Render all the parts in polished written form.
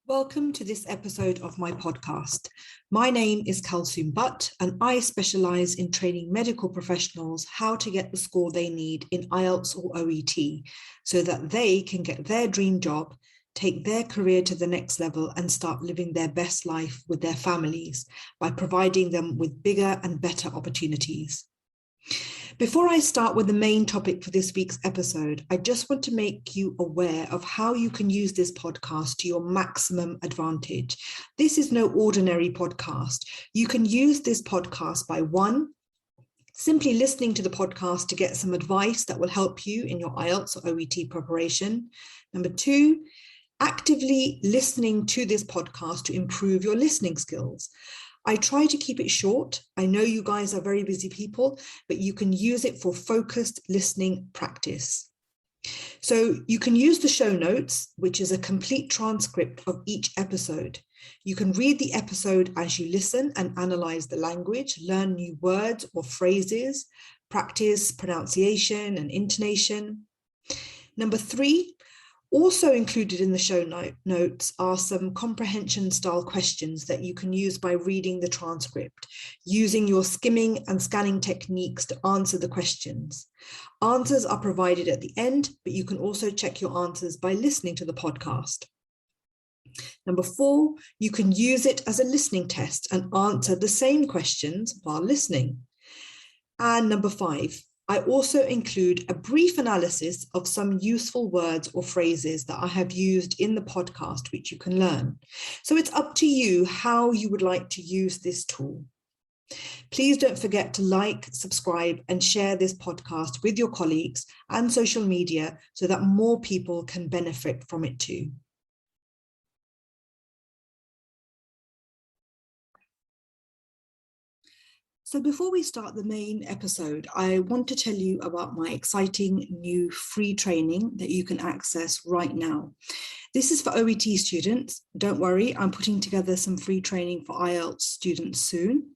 Welcome to this episode of my podcast. My name is Kalsoom, and I specialize in training medical professionals how to get the score they need in IELTS or OET so that they can get their dream job, take their career to the next level, and start living their best life with their families by providing them with bigger and better opportunities. Before I start with the main topic for this week's episode, I just want to make you aware of how you can use this podcast to your maximum advantage. This is no ordinary podcast. You can use this podcast by one, simply listening to the podcast to get some advice that will help you in your IELTS or OET preparation. Number two, actively listening to this podcast to improve your listening skills. I try to keep it short. I know you guys are very busy people, but you can use it for focused listening practice. So you can use the show notes, which is a complete transcript of each episode. You can read the episode as you listen and analyze the language, learn new words or phrases, practice pronunciation and intonation. Number three, also included in the show notes are some comprehension style questions that you can use by reading the transcript, using your skimming and scanning techniques to answer the questions. Answers are provided at the end, but you can also check your answers by listening to the podcast. Number four, you can use it as a listening test and answer the same questions while listening. And number five, I also include a brief analysis of some useful words or phrases that I have used in the podcast, which you can learn. So it's up to you how you would like to use this tool. Please don't forget to like, subscribe, and share this podcast with your colleagues and social media so that more people can benefit from it too. So before we start the main episode, I want to tell you about my exciting new free training that you can access right now. This is for OET students. Don't worry, I'm putting together some free training for IELTS students soon.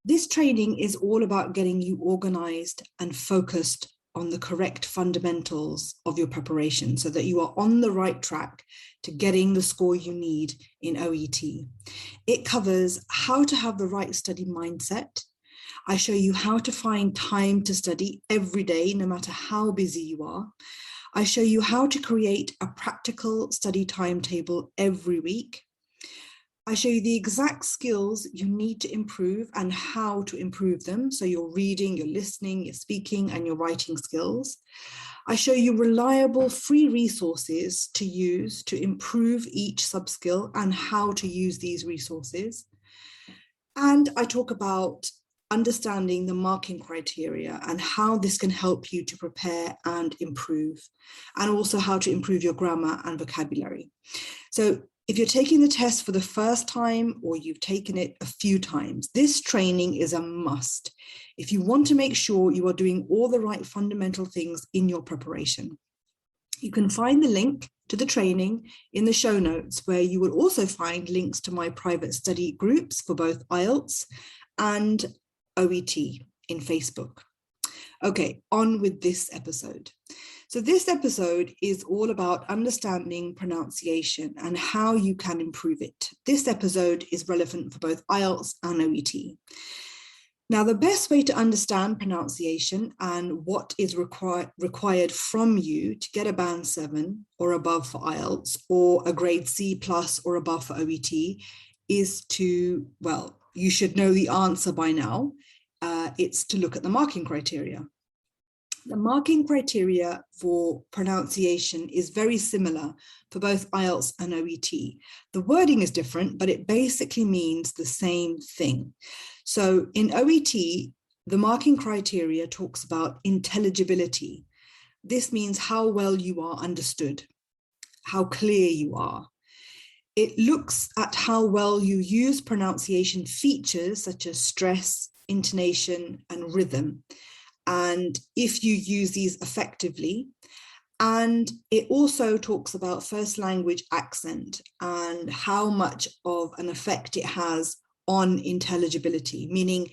This training is all about getting you organized and focused on the correct fundamentals of your preparation so that you are on the right track to getting the score you need in OET. It covers how to have the right study mindset. I show you how to find time to study every day, no matter how busy you are. I show you how to create a practical study timetable every week. I show you the exact skills you need to improve and how to improve them. So your reading, your listening, your speaking, and your writing skills. I show you reliable free resources to use to improve each subskill and how to use these resources. And I talk about understanding the marking criteria and how this can help you to prepare and improve, and also how to improve your grammar and vocabulary. So if you're taking the test for the first time or you've taken it a few times, this training is a must if you want to make sure you are doing all the right fundamental things in your preparation. You can find the link to the training in the show notes, where you will also find links to my private study groups for both IELTS and OET in Facebook. Okay, on with this episode. So this episode is all about understanding pronunciation and how you can improve it. This episode is relevant for both IELTS and OET. Now, the best way to understand pronunciation and what is required from you to get a band 7 or above for IELTS or a grade C+ or above for OET is to, well, you should know the answer by now. It's to look at the marking criteria. The marking criteria for pronunciation is very similar for both IELTS and OET. The wording is different, but it basically means the same thing. So in OET, the marking criteria talks about intelligibility. This means how well you are understood, how clear you are. It looks at how well you use pronunciation features such as stress, intonation, and rhythm, and if you use these effectively. And it also talks about first language accent and how much of an effect it has on intelligibility, meaning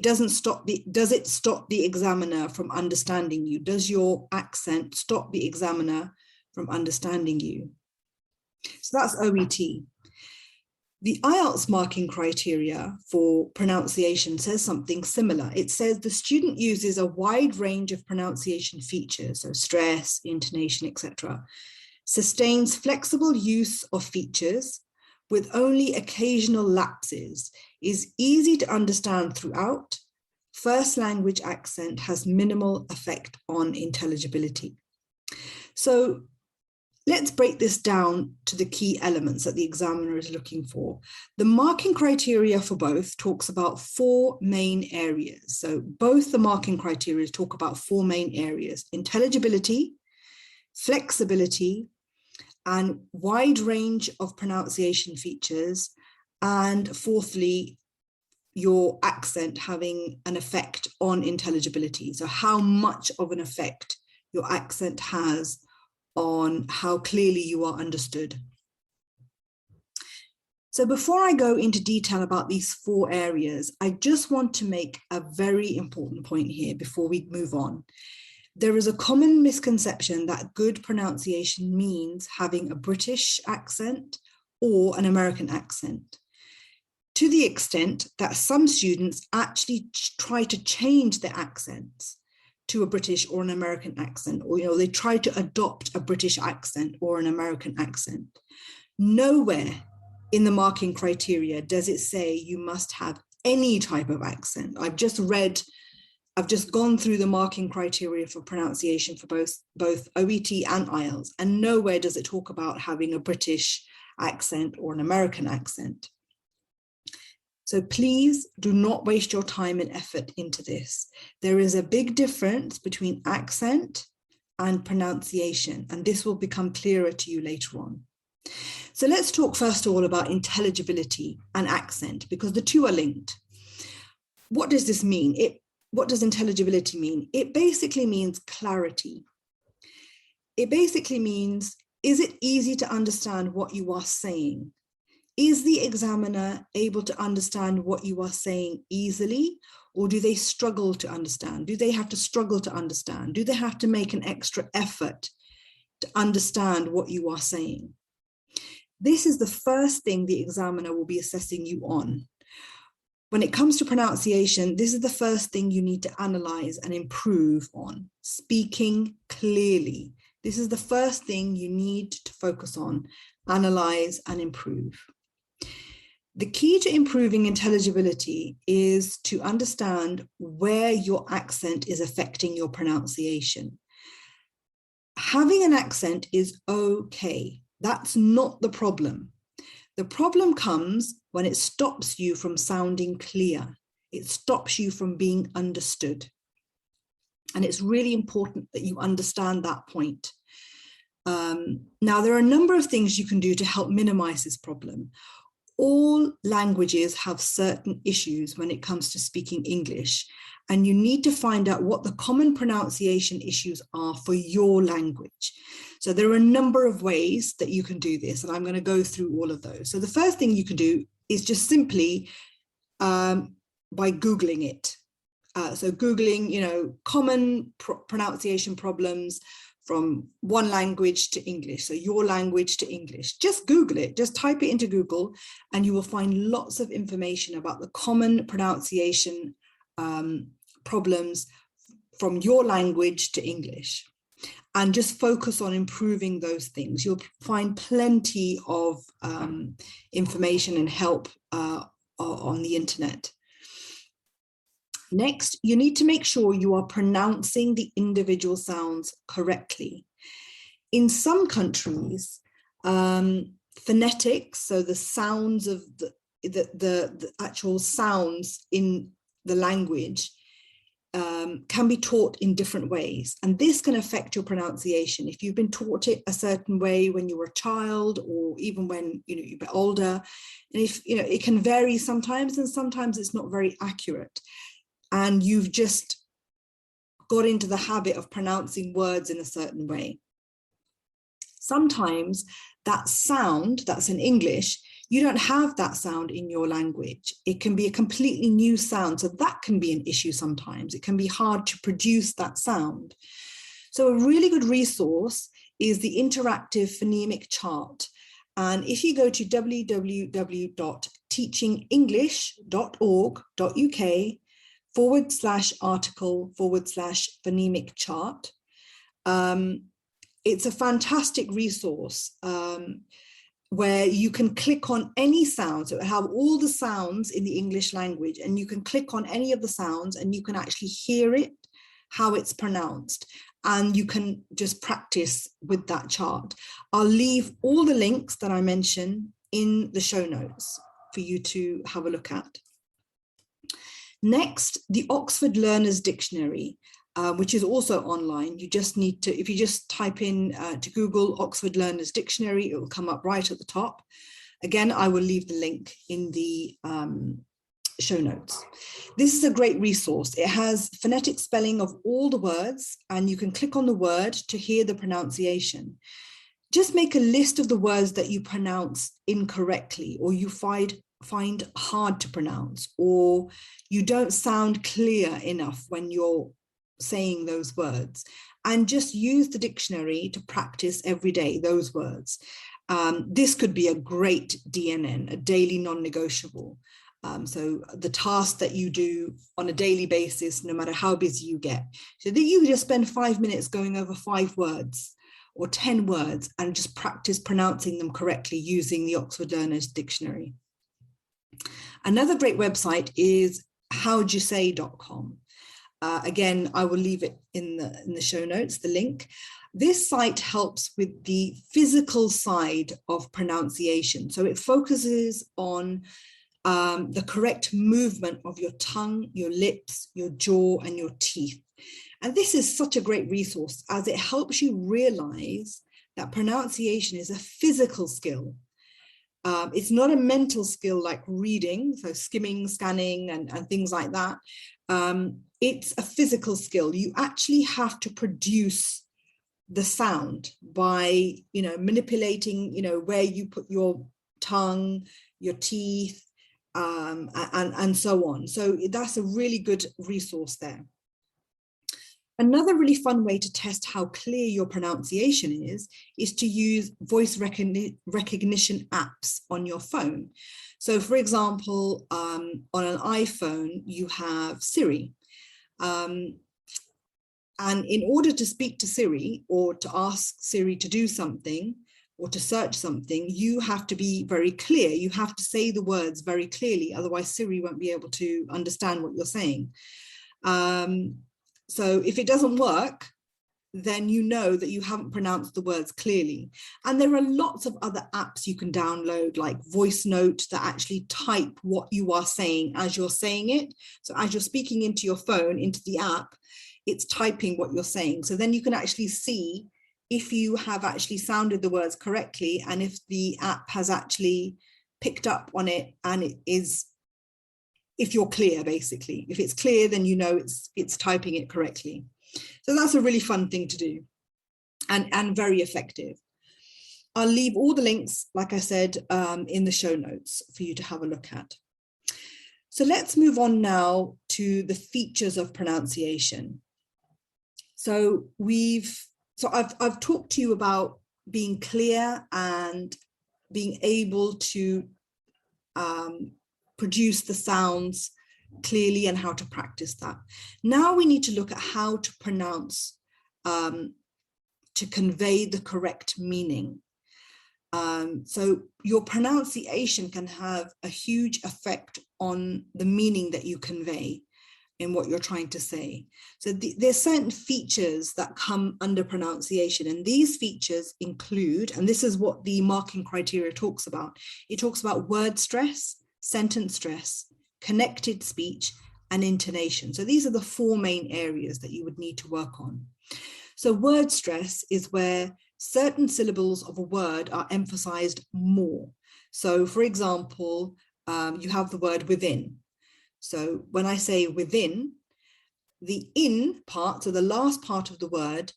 does it stop the examiner from understanding you? Does your accent stop the examiner from understanding you? So that's OET. The IELTS marking criteria for pronunciation says something similar. It says the student uses a wide range of pronunciation features, so stress, intonation, etc., sustains flexible use of features with only occasional lapses, is easy to understand throughout, first language accent has minimal effect on intelligibility. So let's break this down to the key elements that the examiner is looking for. The marking criteria for both talks about 4 main areas. So both the marking criteria talk about 4 main areas: intelligibility, flexibility, and wide range of pronunciation features, and fourthly, your accent having an effect on intelligibility. So how much of an effect your accent has on how clearly you are understood. So before I go into detail about these 4 areas, I just want to make a very important point here before we move on. There is a common misconception that good pronunciation means having a British accent or an American accent, to the extent that some students actually try to change their accents to a British or an American accent, or they try to adopt a British accent or an American accent. Nowhere in the marking criteria does it say you must have any type of accent. I've just gone through the marking criteria for pronunciation for both OET and IELTS, and nowhere does it talk about having a British accent or an American accent. So please do not waste your time and effort into this. There is a big difference between accent and pronunciation, and this will become clearer to you later on. So let's talk first of all about intelligibility and accent, because the two are linked. What does this mean? What does intelligibility mean? It basically means clarity. It basically means, is it easy to understand what you are saying? Is the examiner able to understand what you are saying easily, or do they struggle to understand? Do they have to struggle to understand? Do they have to make an extra effort to understand what you are saying? This is the first thing the examiner will be assessing you on. When it comes to pronunciation, this is the first thing you need to analyze and improve on. Speaking clearly. This is the first thing you need to focus on, analyze and improve. The key to improving intelligibility is to understand where your accent is affecting your pronunciation. Having an accent is okay. That's not the problem. The problem comes when it stops you from sounding clear. It stops you from being understood. And it's really important that you understand that point. Now, there are a number of things you can do to help minimize this problem. All languages have certain issues when it comes to speaking English, and you need to find out what the common pronunciation issues are for your language. So there are a number of ways that you can do this, and I'm going to go through all of those. So the first thing you can do is just simply by Googling it. So Googling, common pronunciation problems from one language to English. So your language to English. Just Google it, just type it into Google, and you will find lots of information about the common pronunciation problems from your language to English. And just focus on improving those things. You'll find plenty of information and help on the internet. Next, you need to make sure you are pronouncing the individual sounds correctly. In some countries, phonetics, so the sounds of the actual sounds in the language, can be taught in different ways, and this can affect your pronunciation. If you've been taught it a certain way when you were a child, or even when you're a bit older, and if it can vary sometimes, and sometimes it's not very accurate, and you've just got into the habit of pronouncing words in a certain way. Sometimes that sound that's in English, you don't have that sound in your language. It can be a completely new sound. So that can be an issue sometimes. It can be hard to produce that sound. So a really good resource is the interactive phonemic chart. And if you go to www.teachingenglish.org.uk/article/phonemic chart, it's a fantastic resource where you can click on any sound. So it will have all the sounds in the English language, and you can click on any of the sounds and you can actually hear it, how it's pronounced, and you can just practice with that chart. I'll leave all the links that I mentioned in the show notes for you to have a look at. Next, the Oxford Learners Dictionary, which is also online. You just need to, if you just type in to Google Oxford Learners Dictionary, it will come up right at the top. Again, I will leave the link in the show notes. This is a great resource. It has phonetic spelling of all the words, and you can click on the word to hear the pronunciation. Just make a list of the words that you pronounce incorrectly, or you find hard to pronounce, or you don't sound clear enough when you're saying those words, and just use the dictionary to practice every day those words. This could be a great DNN, a daily non-negotiable. So the task that you do on a daily basis, no matter how busy you get, so that you just spend 5 minutes going over 5 words or 10 words and just practice pronouncing them correctly using the Oxford Learners Dictionary. Another great website is howdyousay.com. Again, I will leave it in the show notes, the link. This site helps with the physical side of pronunciation. So it focuses on the correct movement of your tongue, your lips, your jaw, and your teeth. And this is such a great resource as it helps you realize that pronunciation is a physical skill. It's not a mental skill like reading, so skimming, scanning, and things like that. It's a physical skill. You actually have to produce the sound by, manipulating, where you put your tongue, your teeth, and so on. So that's a really good resource there. Another really fun way to test how clear your pronunciation is to use voice recognition apps on your phone. So for example, on an iPhone, you have Siri. And in order to speak to Siri or to ask Siri to do something or to search something, you have to be very clear. You have to say the words very clearly, otherwise Siri won't be able to understand what you're saying. So if it doesn't work, then you know that you haven't pronounced the words clearly. And there are lots of other apps you can download, like Voice Note, that actually type what you are saying as you're saying it. So as you're speaking into your phone, into the app, it's typing what you're saying. So then you can actually see if you have actually sounded the words correctly, and if the app has actually picked up on it, and it is, if you're clear, basically. If it's clear, then you know it's typing it correctly. So that's a really fun thing to do, and very effective. I'll leave all the links, like I said, in the show notes for you to have a look at. So let's move on now to the features of pronunciation. So I've talked to you about being clear and being able to produce the sounds clearly and how to practice that. Now we need to look at how to pronounce to convey the correct meaning. So your pronunciation can have a huge effect on the meaning that you convey in what you're trying to say. So there's certain features that come under pronunciation, and these features include, and this is what the marking criteria talks about. It talks about word stress, sentence stress, connected speech, and intonation. So these are the 4 main areas that you would need to work on. So word stress is where certain syllables of a word are emphasized more. So for example, you have the word within. So when I say within, the in part, so the last part of the word,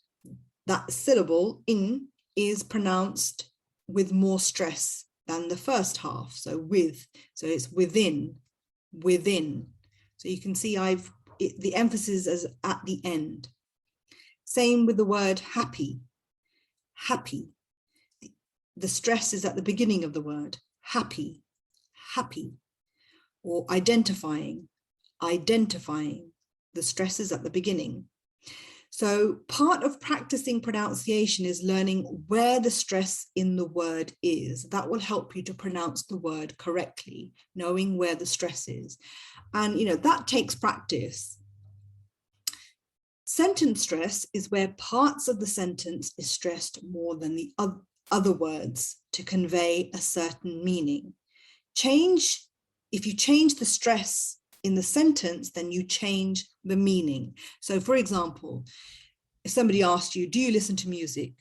that syllable in is pronounced with more stress than the first half. So with, so it's within, within. So you can see the emphasis is at the end. Same with the word happy, happy. the stress is at the beginning of the word. Happy, happy. Or identifying, identifying. The stress is at the beginning. So part of practicing pronunciation is learning where the stress in the word is. That will help you to pronounce the word correctly, knowing where the stress is. And, that takes practice. Sentence stress is where parts of the sentence is stressed more than the other words to convey a certain meaning. If you change the stress in the sentence, then you change the meaning. So for example, if somebody asked you, do you listen to music?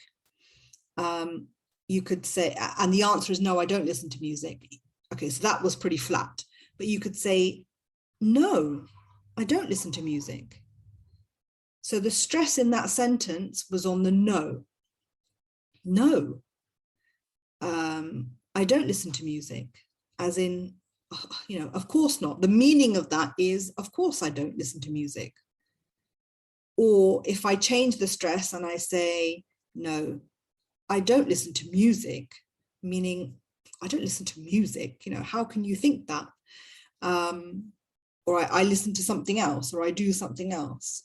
You could say, and the answer is no, I don't listen to music. Okay, so that was pretty flat. But you could say, no, I don't listen to music. So the stress in that sentence was on the no. No, I don't listen to music, as in, of course not. The meaning of that is, of course, I don't listen to music. Or if I change the stress and I say, no, I don't listen to music, meaning I don't listen to music, how can you think that? Or I listen to something else, or I do something else.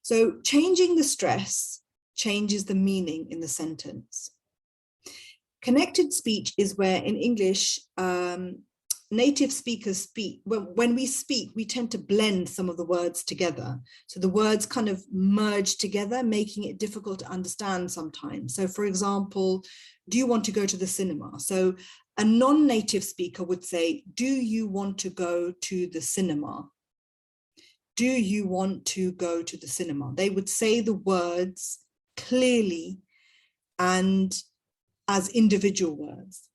So changing the stress changes the meaning in the sentence. Connected speech is where in English, native speakers speak. When we speak, we tend to blend some of the words together. So the words kind of merge together, making it difficult to understand sometimes. So for example, do you want to go to the cinema? So a non-native speaker would say, do you want to go to the cinema? Do you want to go to the cinema? They would say the words clearly and as individual words.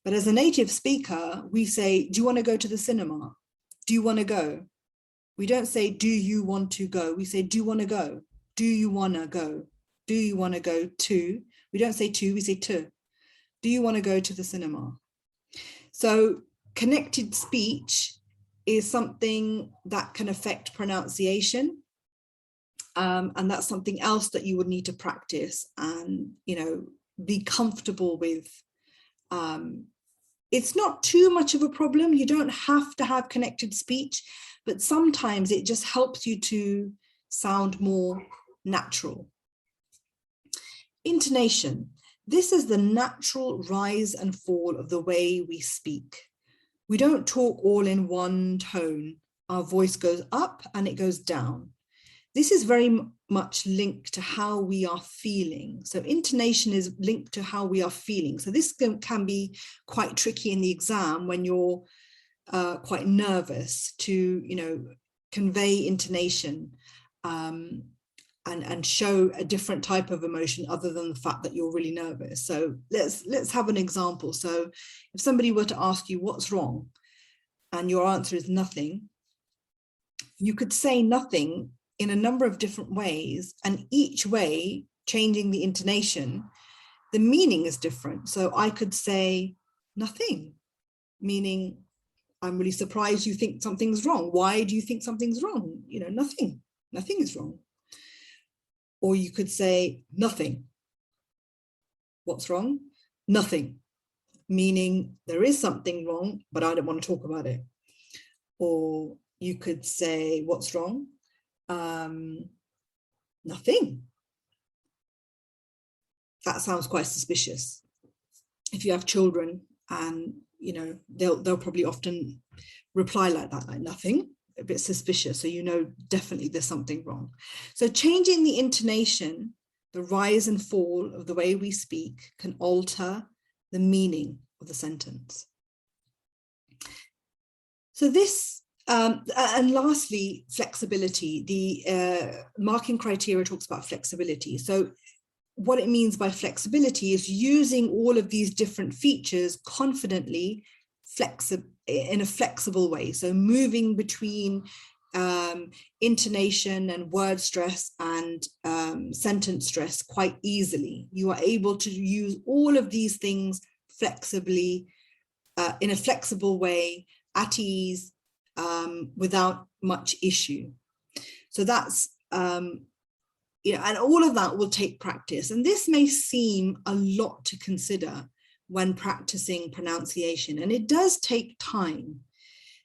But as a native speaker, we say, do you want to go to the cinema? Do you want to go? We don't say, do you want to go? We say, do you want to go? Do you want to go? Do you want to go to? We don't say to, we say to. Do you want to go to the cinema? So connected speech is something that can affect pronunciation. And that's something else that you would need to practice and, be comfortable with. It's not too much of a problem. You don't have to have connected speech, but sometimes it just helps you to sound more natural. Intonation. This is the natural rise and fall of the way we speak. We don't talk all in one tone. Our voice goes up and it goes down. This is very much linked to how we are feeling. So intonation is linked to how we are feeling. So this can be quite tricky in the exam when you're quite nervous to, convey intonation and show a different type of emotion other than the fact that you're really nervous. So let's have an example. So if somebody were to ask you what's wrong and your answer is nothing, you could say nothing in a number of different ways, and each way, changing the intonation, the meaning is different. So I could say nothing, meaning I'm really surprised you think something's wrong. Why do you think something's wrong? Nothing is wrong. Or you could say nothing. What's wrong? Nothing, meaning there is something wrong, but I don't want to talk about it. Or you could say, what's wrong? Nothing. That sounds quite suspicious. If you have children and they'll probably often reply like that, like nothing, a bit suspicious. So definitely there's something wrong. So changing the intonation, the rise and fall of the way we speak can alter the meaning of the sentence. So this and lastly, flexibility. The marking criteria talks about flexibility. So what it means by flexibility is using all of these different features confidently, in a flexible way. So moving between intonation and word stress and sentence stress quite easily. You are able to use all of these things flexibly, in a flexible way, at ease, without much issue. So that's, and all of that will take practice. And this may seem a lot to consider, when practicing pronunciation. And it does take time.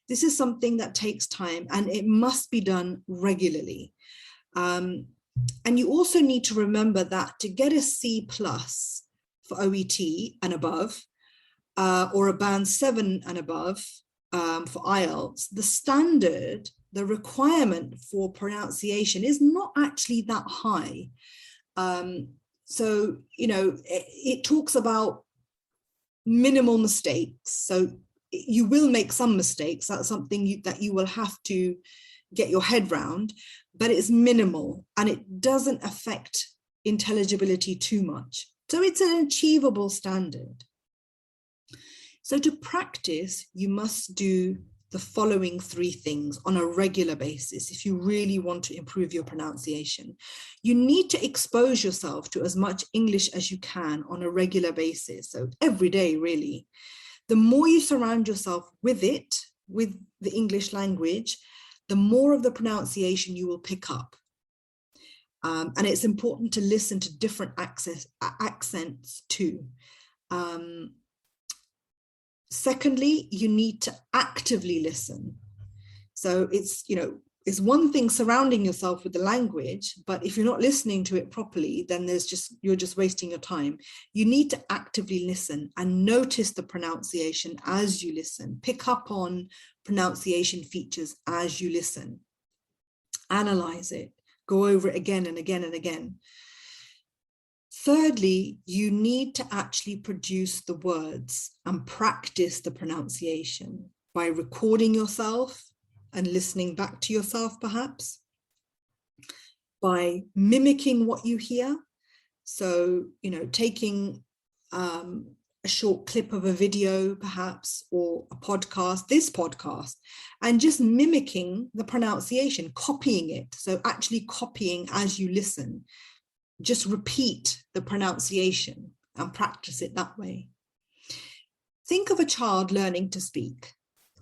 This is something that takes time, and it must be done regularly. And you also need to remember that to get a C+ for OET and above, or a band 7 and above for IELTS, the standard, the requirement for pronunciation is not actually that high. So, it talks about minimal mistakes. So you will make some mistakes. That's something that you will have to get your head round, but it's minimal and it doesn't affect intelligibility too much. So it's an achievable standard. So to practice, you must do the following 3 things on a regular basis if you really want to improve your pronunciation. You need to expose yourself to as much English as you can on a regular basis, so every day really. The more you surround yourself with it, with the English language, the more of the pronunciation you will pick up. And it's important to listen to different accents too. Secondly, you need to actively listen. So it's one thing surrounding yourself with the language, but if you're not listening to it properly, then you're just wasting your time. You need to actively listen and notice the pronunciation as you listen. Pick up on pronunciation features as you listen. Analyze it. Go over it again and again and again. Thirdly, you need to actually produce the words and practice the pronunciation by recording yourself and listening back to yourself, perhaps, by mimicking what you hear. So, taking a short clip of a video, perhaps, or a podcast, this podcast, and just mimicking the pronunciation, copying it. So actually copying as you listen. Just repeat the pronunciation and practice it that way. Think of a child learning to speak.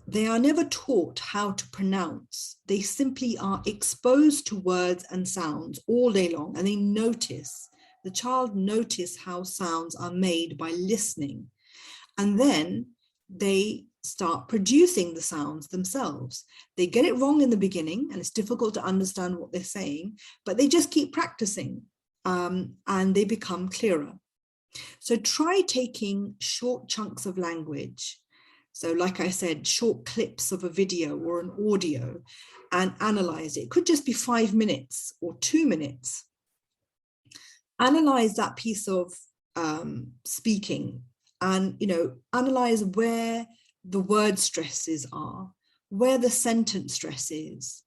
They are never taught how to pronounce. They simply are exposed to words and sounds all day long, and they notice. The child notices how sounds are made by listening. And then they start producing the sounds themselves. They get it wrong in the beginning, and it's difficult to understand what they're saying, but they just keep practicing. And they become clearer. So try taking short chunks of language. So like I said, short clips of a video or an audio, and analyze it. It could just be 5 minutes or 2 minutes. Analyze that piece of speaking and, analyze where the word stresses are, where the sentence stress is.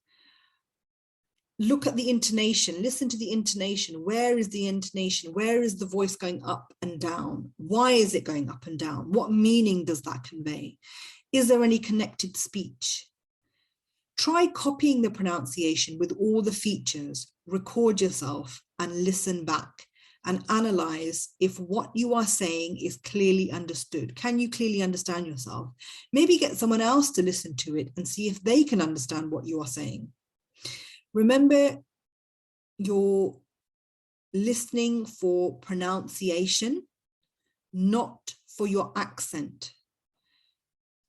Look at the intonation, listen to the intonation. Where is the intonation? Where is the voice going up and down? Why is it going up and down? What meaning does that convey? Is there any connected speech? Try copying the pronunciation with all the features, record yourself and listen back and analyze if what you are saying is clearly understood. Can you clearly understand yourself? Maybe get someone else to listen to it and see if they can understand what you are saying. Remember, you're listening for pronunciation, not for your accent.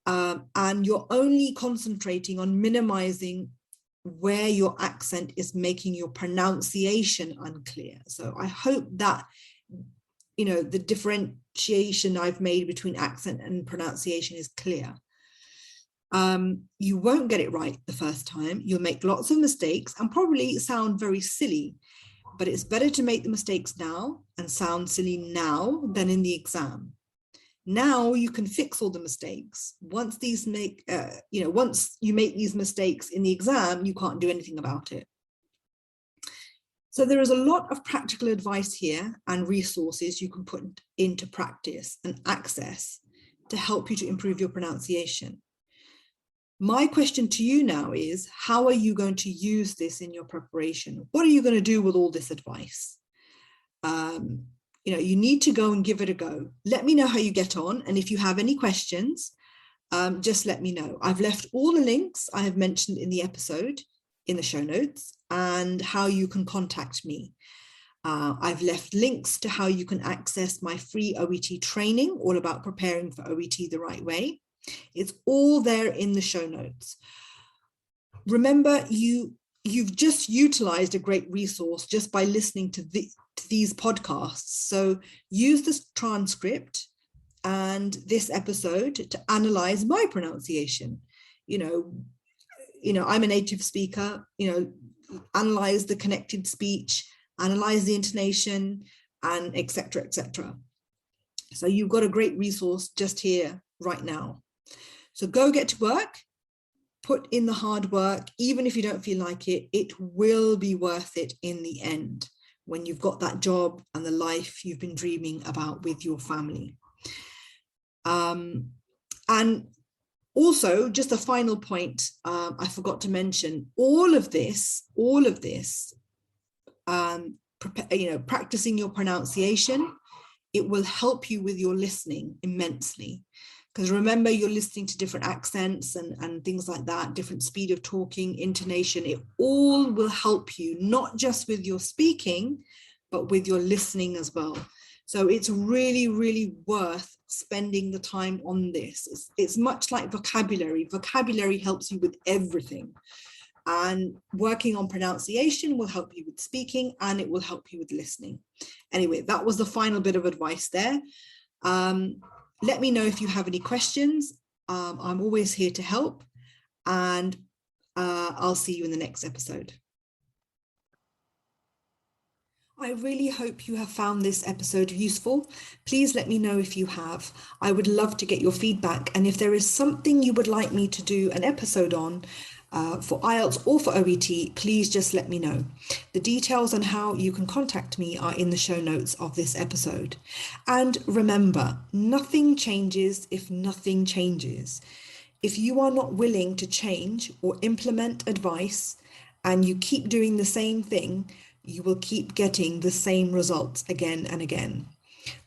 And you're only concentrating on minimizing where your accent is making your pronunciation unclear. So I hope that, the differentiation I've made between accent and pronunciation is clear. You won't get it right the first time. You'll make lots of mistakes and probably sound very silly, but it's better to make the mistakes now and sound silly now than in the exam. Now you can fix all the mistakes. Once once you make these mistakes in the exam, you can't do anything about it. So there is a lot of practical advice here and resources you can put into practice and access to help you to improve your pronunciation. My question to you now is, how are you going to use this in your preparation? What are you going to do with all this advice? You need to go and give it a go. Let me know how you get on. And if you have any questions, just let me know. I've left all the links I have mentioned in the episode in the show notes and how you can contact me. I've left links to how you can access my free OET training, all about preparing for OET the right way. It's all there in the show notes. Remember, you've just utilized a great resource just by listening to these podcasts. So use this transcript and this episode to analyze my pronunciation. I'm a native speaker, analyze the connected speech, analyze the intonation, and etc., etc. So you've got a great resource just here right now. So go get to work, put in the hard work. Even if you don't feel like it, it will be worth it in the end when you've got that job and the life you've been dreaming about with your family. And also, just a final point, I forgot to mention, all of this, practicing your pronunciation, it will help you with your listening immensely. Because remember, you're listening to different accents and things like that, different speed of talking, intonation. It all will help you, not just with your speaking, but with your listening as well. So it's really, really worth spending the time on this. It's much like vocabulary. Vocabulary helps you with everything. And working on pronunciation will help you with speaking, and it will help you with listening. Anyway, that was the final bit of advice there. Let me know if you have any questions. I'm always here to help, and I'll see you in the next episode. I really hope you have found this episode useful. Please let me know if you have. I would love to get your feedback, and if there is something you would like me to do an episode on for IELTS or for OET, please just let me know. The details on how you can contact me are in the show notes of this episode. And remember, nothing changes if nothing changes. If you are not willing to change or implement advice and you keep doing the same thing, you will keep getting the same results again and again.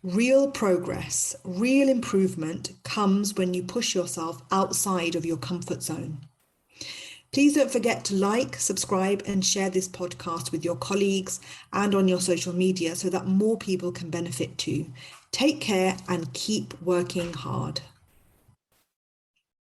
Real progress, real improvement comes when you push yourself outside of your comfort zone. Please don't forget to like, subscribe, and share this podcast with your colleagues and on your social media so that more people can benefit too. Take care and keep working hard.